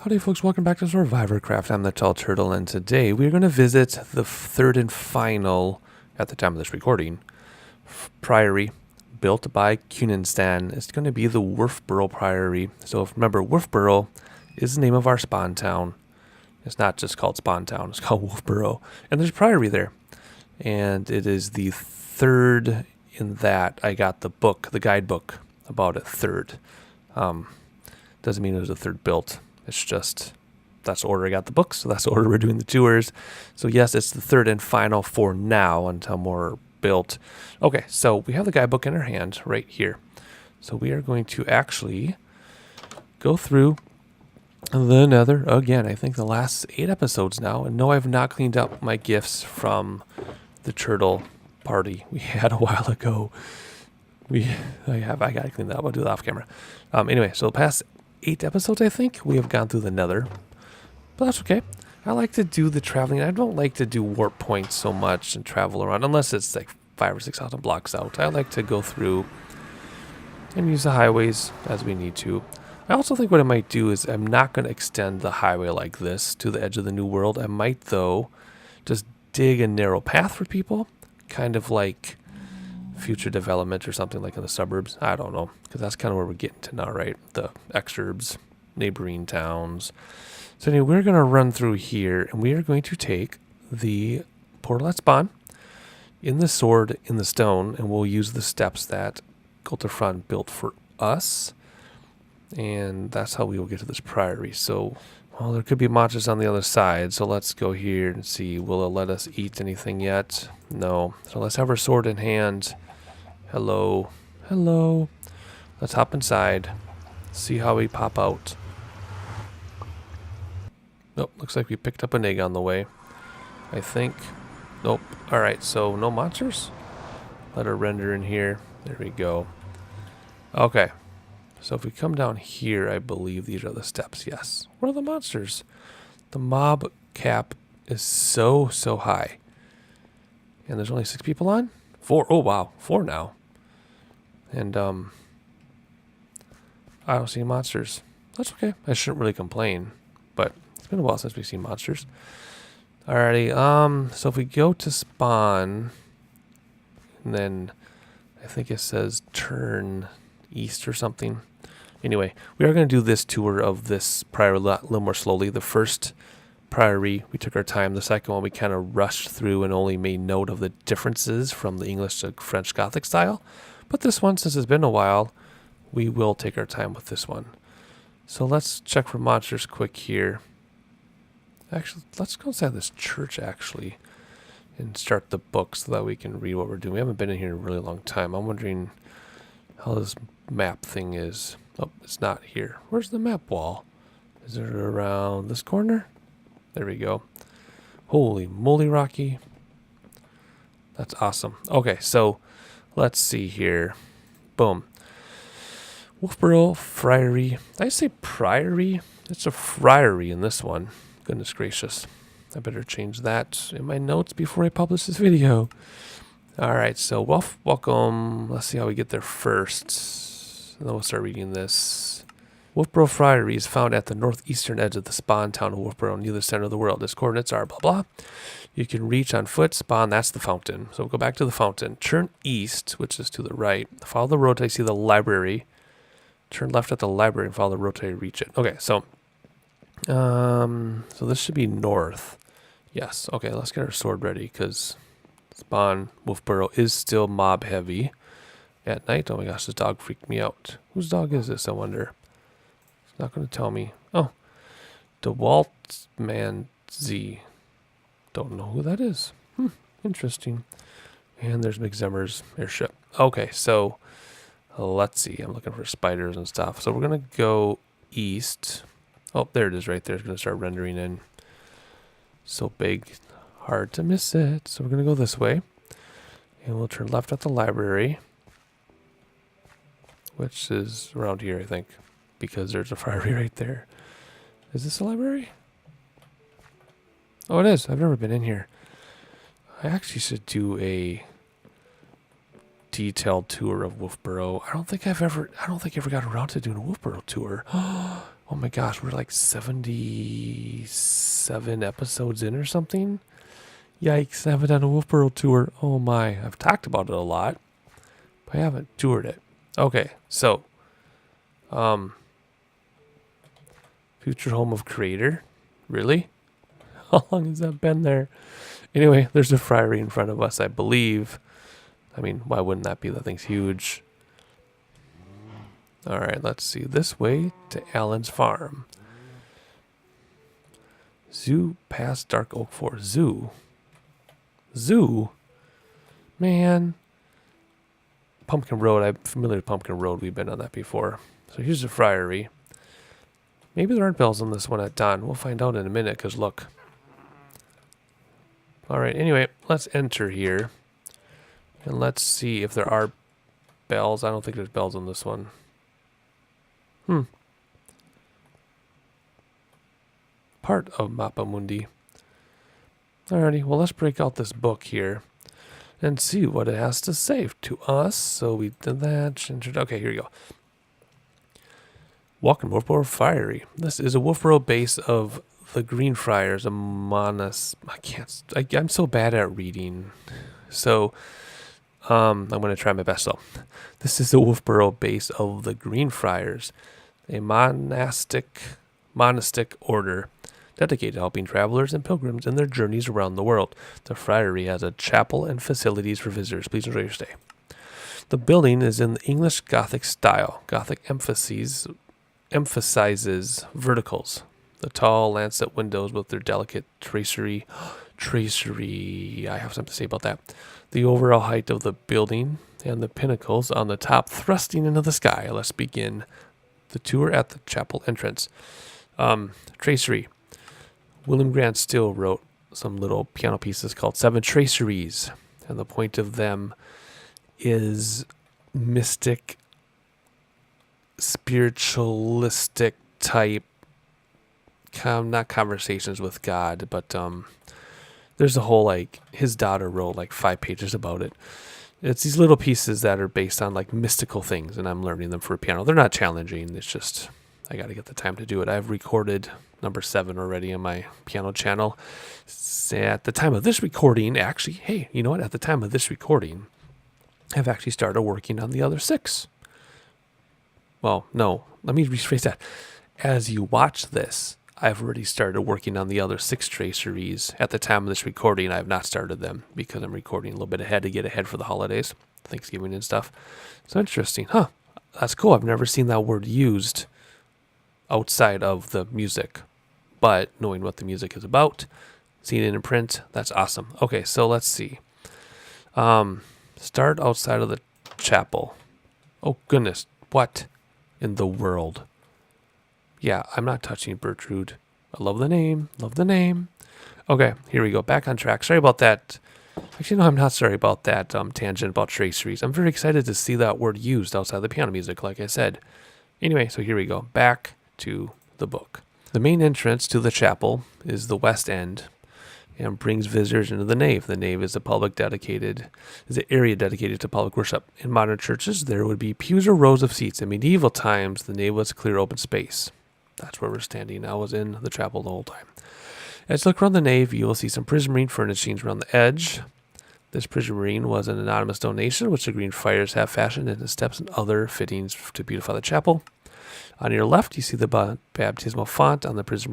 Howdy folks, welcome back to SoarvivorCraft. I'm the Tall Turtle, and today we're going to visit the third and final, at the time of this recording, priory built by Cyningstan. It's going to be the Wolfboro Friary. So if remember, Wolfboro is the name of our spawn town. It's not just called Spawn Town, it's called Wolfboro. And there's a priory there. And it is the third in that. I got the book, the guidebook about a third. Doesn't mean it was a third built. It's just, that's the order I got the books, so that's the order we're doing the tours. So yes, it's the third and final for now until more are built. Okay, so we have the guidebook in our hand right here. So we are going to actually go through the Nether again. I think the last 8 episodes now. And no, I have not cleaned up my gifts from the turtle party we had a while ago. I gotta clean that up. I'll do that off camera. Anyway, so the past 8 episodes, I think, we have gone through the Nether. But that's okay. I like to do the traveling. I don't like to do warp points so much and travel around, unless it's like 5,000 or 6,000 blocks out. I like to go through and use the highways as we need to. I also think what I might do is I'm not going to extend the highway like this to the edge of the new world. I might, though, just dig a narrow path for people, kind of like future development or something like in the suburbs. I don't know, because that's kind of where we're getting to now, right? The exurbs, neighboring towns. So anyway, we're going to run through here, and we are going to take the portal at spawn in the sword in the stone, and we'll use the steps that Golterfront built for us, and that's how we will get to this priory. So, well, there could be monsters on the other side, so let's go here and see. Will it let us eat anything yet? No. So let's have our sword in hand. Hello. Hello. Let's hop inside. See how we pop out. Nope, looks like we picked up an egg on the way. I think. Nope. Alright, so no monsters? Let her render in here. There we go. Okay. So if we come down here, I believe these are the steps. Yes. Where are the monsters? The mob cap is so high. And there's only 6 people on? 4. Oh, wow. 4 now. And, I don't see monsters. That's okay. I shouldn't really complain. But it's been a while since we've seen monsters. Alrighty. So if we go to spawn, and then I think it says turn east or something. Anyway, we are going to do this tour of this priory a little more slowly. The first priory, we took our time. The second one, we kind of rushed through and only made note of the differences from the English to French Gothic style. But this one, since it's been a while, we will take our time with this one. So let's check for monsters quick here. Actually, let's go inside this church, actually, and start the book so that we can read what we're doing. We haven't been in here in a really long time. I'm wondering how this map thing is. Oh, it's not here. Where's the map wall? Is it around this corner? There we go. Holy moly, Rocky. That's awesome. Okay, so let's see here. Boom. Wolfboro Friary. Did I say priory? It's a friary in this one. Goodness gracious. I better change that in my notes before I publish this video. Alright, so welcome. Let's see how we get there first. And then we'll start reading this. Wolfboro Friary is found at the northeastern edge of the spawn town of Wolfboro, near the center of the world. Its coordinates are blah blah. You can reach on foot, spawn, that's the fountain. So we'll go back to the fountain. Turn east, which is to the right. Follow the road till you see the library. Turn left at the library and follow the road till you reach it. Okay, so this should be north. Yes, okay, let's get our sword ready, because spawn Wolfboro is still mob heavy at night. Oh my gosh, this dog freaked me out. Whose dog is this, I wonder? It's not going to tell me. Oh, DeWalt Man Z. Don't know who that is. Interesting. And there's McZimmer's airship. Okay, so let's see. I'm looking for spiders and stuff. So we're going to go east. Oh, there it is right there. It's going to start rendering in. So big. Hard to miss it. So we're going to go this way. And we'll turn left at the library. Which is around here, I think. Because there's a friary right there. Is this a library? Oh, it is. I've never been in here. I actually should do a detailed tour of Wolfboro. I don't think I ever got around to doing a Wolfboro tour. Oh my gosh, we're like 77 episodes in or something. Yikes, I haven't done a Wolfboro tour. Oh my, I've talked about it a lot, but I haven't toured it. Okay, so, future home of creator? Really? How long has that been there? Anyway, there's a friary in front of us, I believe. I mean, why wouldn't that be? That thing's huge. All right, let's see. This way to Allen's farm. Zoo past Dark Oak Forest. Zoo? Zoo? Man. Pumpkin Road. I'm familiar with Pumpkin Road. We've been on that before. So here's the friary. Maybe there aren't bells on this one at dawn. We'll find out in a minute, because look. All right, anyway, let's enter here. And let's see if there are bells. I don't think there's bells on this one. Part of Mappa Mundi. Alrighty, well, let's break out this book here and see what it has to say to us. So we did that. Okay, here we go. Welcome to Wolfboro Friary. This is a Wolfboro base of the Green Friars, a I'm so bad at reading. So, I'm going to try my best though. This is the Wolfboro base of the Green Friars, a monastic order dedicated to helping travelers and pilgrims in their journeys around the world. The friary has a chapel and facilities for visitors. Please enjoy your stay. The building is in the English Gothic style. Gothic emphasizes verticals. The tall lancet windows with their delicate tracery. I have something to say about that. The overall height of the building and the pinnacles on the top thrusting into the sky. Let's begin the tour at the chapel entrance. Tracery. William Grant Still wrote some little piano pieces called Seven Traceries, and the point of them is mystic, spiritualistic type, not conversations with God, but there's a whole, like, his daughter wrote like 5 pages about it. It's these little pieces that are based on like mystical things, and I'm learning them for piano. They're not challenging. It's just I got to get the time to do it. I've recorded number 7 already on my piano channel. At the time of this recording, actually, hey, you know what? At the time of this recording, I've actually started working on the other 6. Well, no, let me rephrase that. As you watch this, I've already started working on the other 6 traceries. At the time of this recording, I have not started them because I'm recording a little bit ahead to get ahead for the holidays, Thanksgiving and stuff. So interesting. Huh, that's cool. I've never seen that word used outside of the music, but knowing what the music is about, seeing it in print, that's awesome. Okay, so let's see. Start outside of the chapel. Oh goodness, what in the world? Yeah, I'm not touching Bertrude. I love the name. Okay, here we go. Back on track. Sorry about that. Actually, no, I'm not sorry about that tangent about traceries. I'm very excited to see that word used outside the piano music, like I said. Anyway, so here we go. Back to the book. The main entrance to the chapel is the west end and brings visitors into the nave. The nave is an area dedicated to public worship. In modern churches, there would be pews or rows of seats. In medieval times, the nave was clear open space. That's where we're standing. I was in the chapel the whole time. As you look around the nave, you will see some prismarine furnishings around the edge. This prismarine was an anonymous donation, which the Green Friars have fashioned into steps and other fittings to beautify the chapel. On your left, you see the baptismal font on its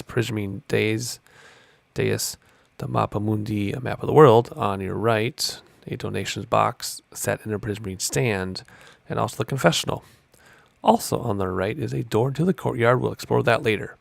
prismarine dais, the Mappa Mundi, a map of the world. On your right, a donations box set in a prismarine stand, and also the confessional. Also on the right is a door to the courtyard. We'll explore that later.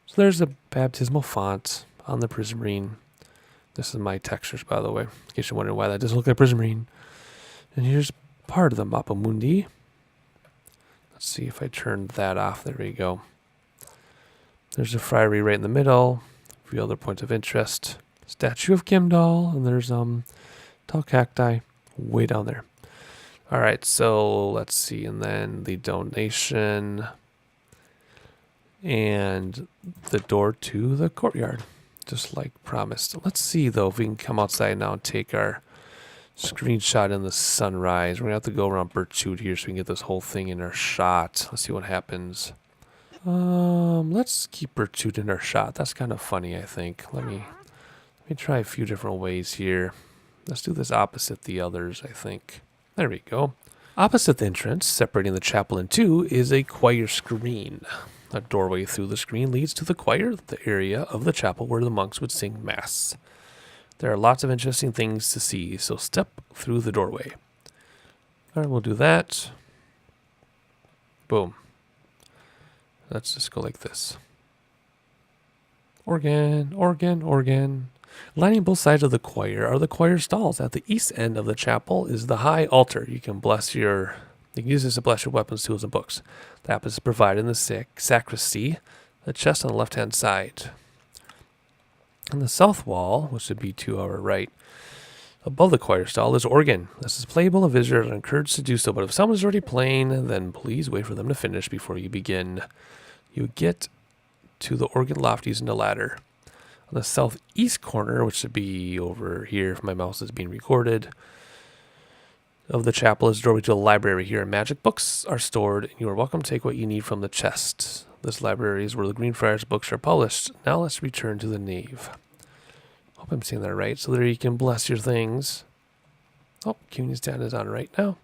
So there's a baptismal font on the prismarine. This is my textures, by the way, in case you're wondering why that doesn't look like prismarine. And here's part of the Mappa Mundi. Let's see if I turn that off. There we go. There's a friary right in the middle. A few other points of interest. Statue of Kimdall, and there's tall cacti way down there. All right, so let's see, and then the donation and the door to the courtyard, just like promised. Let's see though if we can come outside now and take our Screenshot in the sunrise. We're going to have to go around Birchwood here so we can get this whole thing in our shot. Let's see what happens. Let's keep Birchwood in our shot. That's kind of funny, I think. Let me try a few different ways here. Let's do this opposite the others, I think. There we go. Opposite the entrance, separating the chapel in two, is a choir screen. A doorway through the screen leads to the choir, the area of the chapel where the monks would sing mass. There are lots of interesting things to see, so step through the doorway. All right, we'll do that. Boom. Let's just go like this. Organ, organ, organ. Lining both sides of the choir are the choir stalls. At the east end of the chapel is the high altar. You can use this to bless your weapons, tools, and books. The app is provided in the sacristy, the chest on the left-hand side. On the south wall, which would be to our right, above the choir stall is organ. This is playable, and visitors are encouraged to do so, but if someone is already playing, then please wait for them to finish before you begin. You get to the organ loft using a ladder. On the southeast corner, which should be over here if my mouse is being recorded, of the chapel is a doorway to a library. Here magic books are stored, and you are welcome to take what you need from the chest. This library is where the Greenfriars books are published. Now let's return to the nave. Hope I'm saying that right. So there you can bless your things. Oh, Cyningstan is on right now.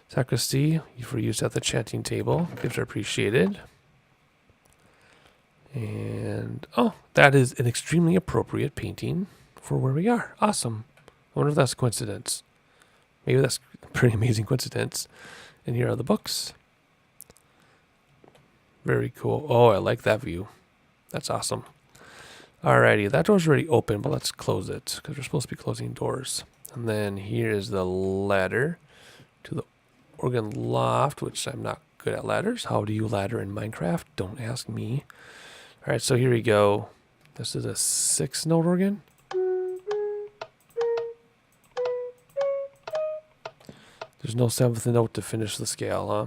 Sacristy, for use at the chanting table. Gifts are appreciated. And, oh, that is an extremely appropriate painting for where we are. Awesome. I wonder if that's a coincidence. Maybe that's a pretty amazing coincidence. And here are the books. Very cool. Oh, I like that view. That's awesome. Alrighty, that door's already open, but let's close it because we're supposed to be closing doors. And then here is the ladder to the organ loft, which I'm not good at ladders. How do you ladder in Minecraft? Don't ask me. Alright, so here we go. This is a 6-note organ. There's no 7th note to finish the scale, huh?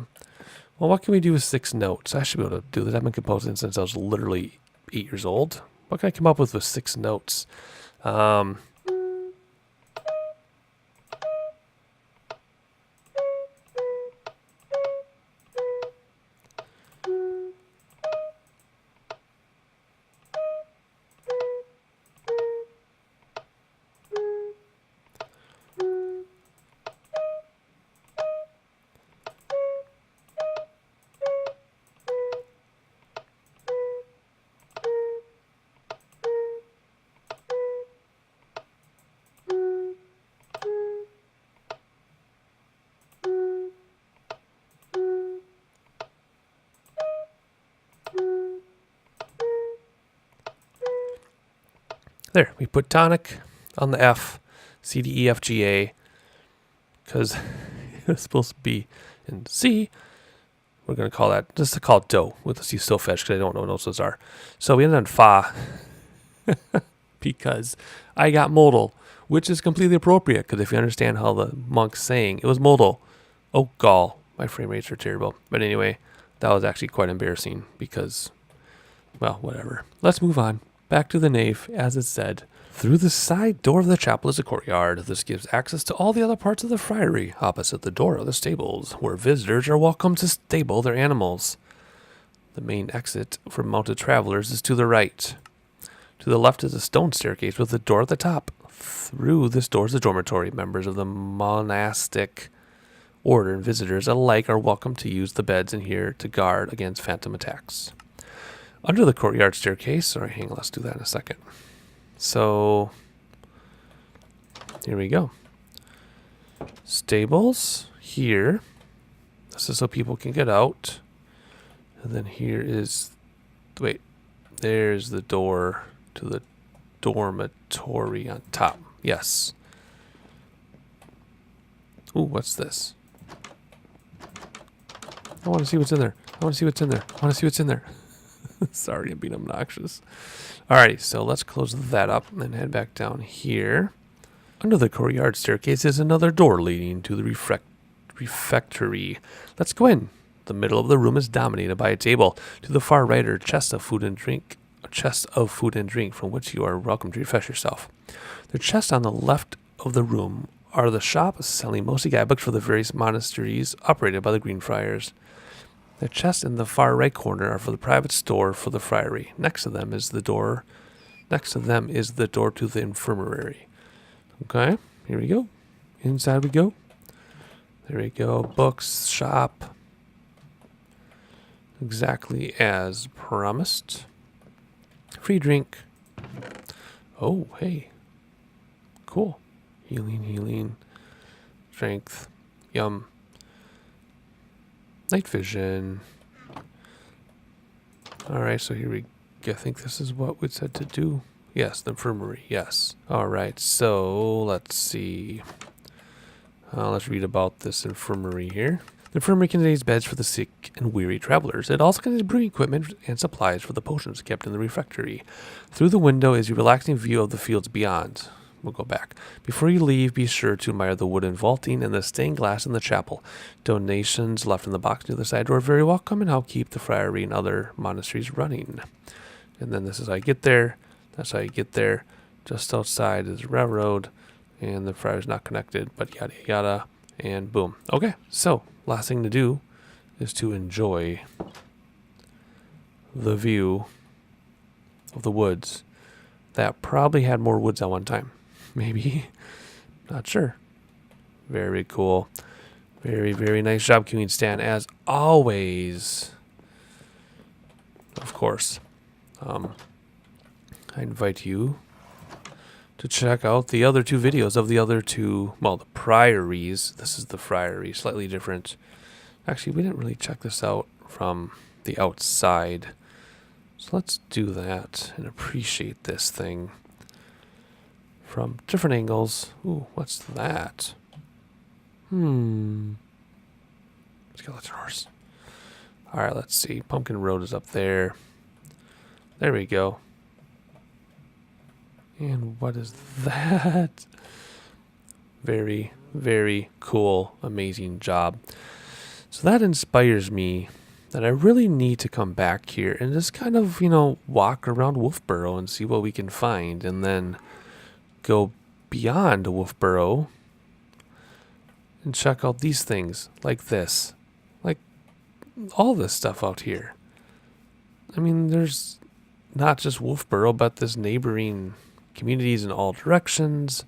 Well, what can we do with 6 notes? I should be able to do this. I've been composing since I was literally 8 years old. What can I come up with 6 notes? There, we put tonic on the F, C, D, E, F, G, A, because it was supposed to be in C. We're going to call that, just to call it Do with the C still fetch because I don't know what notes those are. So we ended on Fa because I got modal, which is completely appropriate because if you understand how the monk's saying, it was modal. Oh, gall. My frame rates are terrible. But anyway, that was actually quite embarrassing because, well, whatever. Let's move on. Back to the nave, as it said. Through the side door of the chapel is a courtyard. This gives access to all the other parts of the friary. Opposite the door are the stables, where visitors are welcome to stable their animals. The main exit for mounted travelers is to the right. To the left is a stone staircase with a door at the top. Through this door is a dormitory. Members of the monastic order and visitors alike are welcome to use the beds in here to guard against phantom attacks. Under the courtyard staircase, all right, hang on, let's do that in a second. So, here we go. Stables, here. This is so people can get out. And then here is, wait, there's the door to the dormitory on top. Yes. Ooh, what's this? I want to see what's in there. I want to see what's in there. I want to see what's in there. Sorry, I'm being obnoxious. Alrighty, so let's close that up and head back down here. Under the courtyard staircase is another door leading to the refectory. Let's go in. The middle of the room is dominated by a table. To the far right are chests of food and drink, a chest of food and drink from which you are welcome to refresh yourself. The chest on the left of the room are the shop selling mostly guidebooks for the various monasteries operated by the Green Friars. The chests in the far right corner are for the private store for the friary. Next to them is the door to the infirmary. Okay, here we go. Inside we go. There we go. Books, shop. Exactly as promised. Free drink. Oh, hey. Cool. Healing. Strength. Yum. Night vision. Alright, so here we go. I think this is what we said to do. Yes, the infirmary. Yes. Alright, so let's see. Let's read about this infirmary here. The infirmary contains beds for the sick and weary travelers. It also contains brewing equipment and supplies for the potions kept in the refectory. Through the window is a relaxing view of the fields beyond. We'll go back. Before you leave, be sure to admire the wooden vaulting and the stained glass in the chapel. Donations left in the box near the side door are very welcome and help keep the friary and other monasteries running. And then this is how you get there. That's how you get there. Just outside is the railroad, and the friary's not connected, but yada yada, and boom. Okay, so last thing to do is to enjoy the view of the woods. That probably had more woods at one time. Maybe. Not sure. Very cool. Very, very nice job, Cyningstan, as always. Of course. I invite you to check out the other two videos of the other two, well, the priories. This is the friary, slightly different. Actually, we didn't really check this out from the outside. So let's do that and appreciate this thing from different angles. Ooh, what's that? Skeleton horse. Alright, let's see. Pumpkin Road is up there. There we go. And what is that? Very, very cool. Amazing job. So that inspires me that I really need to come back here and just kind of, walk around Wolfboro and see what we can find, and then go beyond Wolfboro and check out these things like this. Like all this stuff out here. I mean, there's not just Wolfboro, but this neighboring communities in all directions.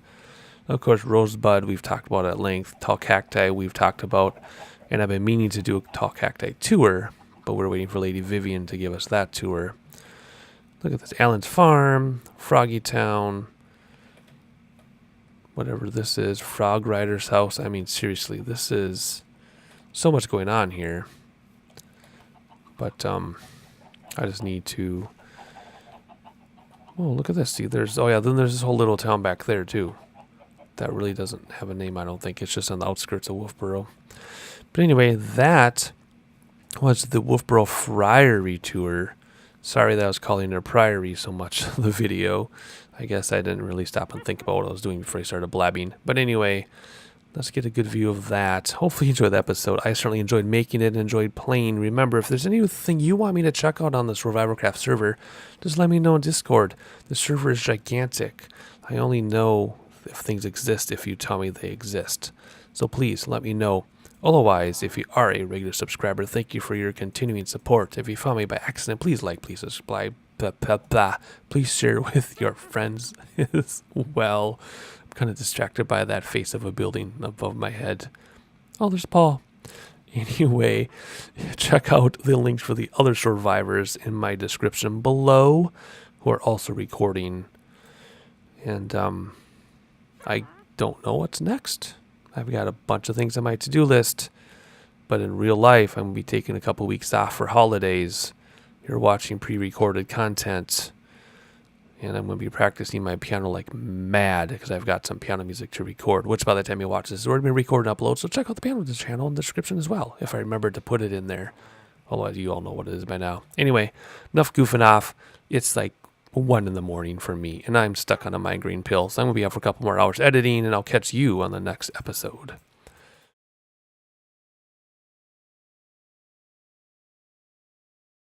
Of course, Rosebud, we've talked about at length. Tall Cacti, we've talked about. And I've been meaning to do a Tall Cacti tour, but we're waiting for Lady Vivian to give us that tour. Look at this. Allen's Farm, Froggy Town, whatever this is, Frog Rider's house. I mean, seriously, this is so much going on here. But I just need to... Oh, look at this. See, then there's this whole little town back there, too. That really doesn't have a name, I don't think. It's just on the outskirts of Wolfboro. But anyway, that was the Wolfboro Friary tour. Sorry that I was calling it a priory so much in the video. I guess I didn't really stop and think about what I was doing before I started blabbing. But anyway, let's get a good view of that. Hopefully you enjoyed the episode. I certainly enjoyed making it and enjoyed playing. Remember, if there's anything you want me to check out on the SoarvivorCraft server, just let me know in Discord. The server is gigantic. I only know if things exist if you tell me they exist. So please let me know. Otherwise, if you are a regular subscriber, thank you for your continuing support. If you found me by accident, please like, please subscribe, please share with your friends as well. I'm kind of distracted by that face of a building above my head. Oh, there's Paul. Anyway, check out the links for the other survivors in my description below, who are also recording. And I don't know what's next. I've got a bunch of things on my to-do list, but in real life, I'm going to be taking a couple weeks off for holidays. You're watching pre-recorded content, and I'm going to be practicing my piano like mad because I've got some piano music to record, which by the time you watch this has already been recorded and uploaded, so check out the piano channel in the description as well, if I remember to put it in there. Otherwise, you all know what it is by now. Anyway, enough goofing off. It's like 1 in the morning for me, and I'm stuck on a migraine pill, so I'm going to be out for a couple more hours editing, and I'll catch you on the next episode.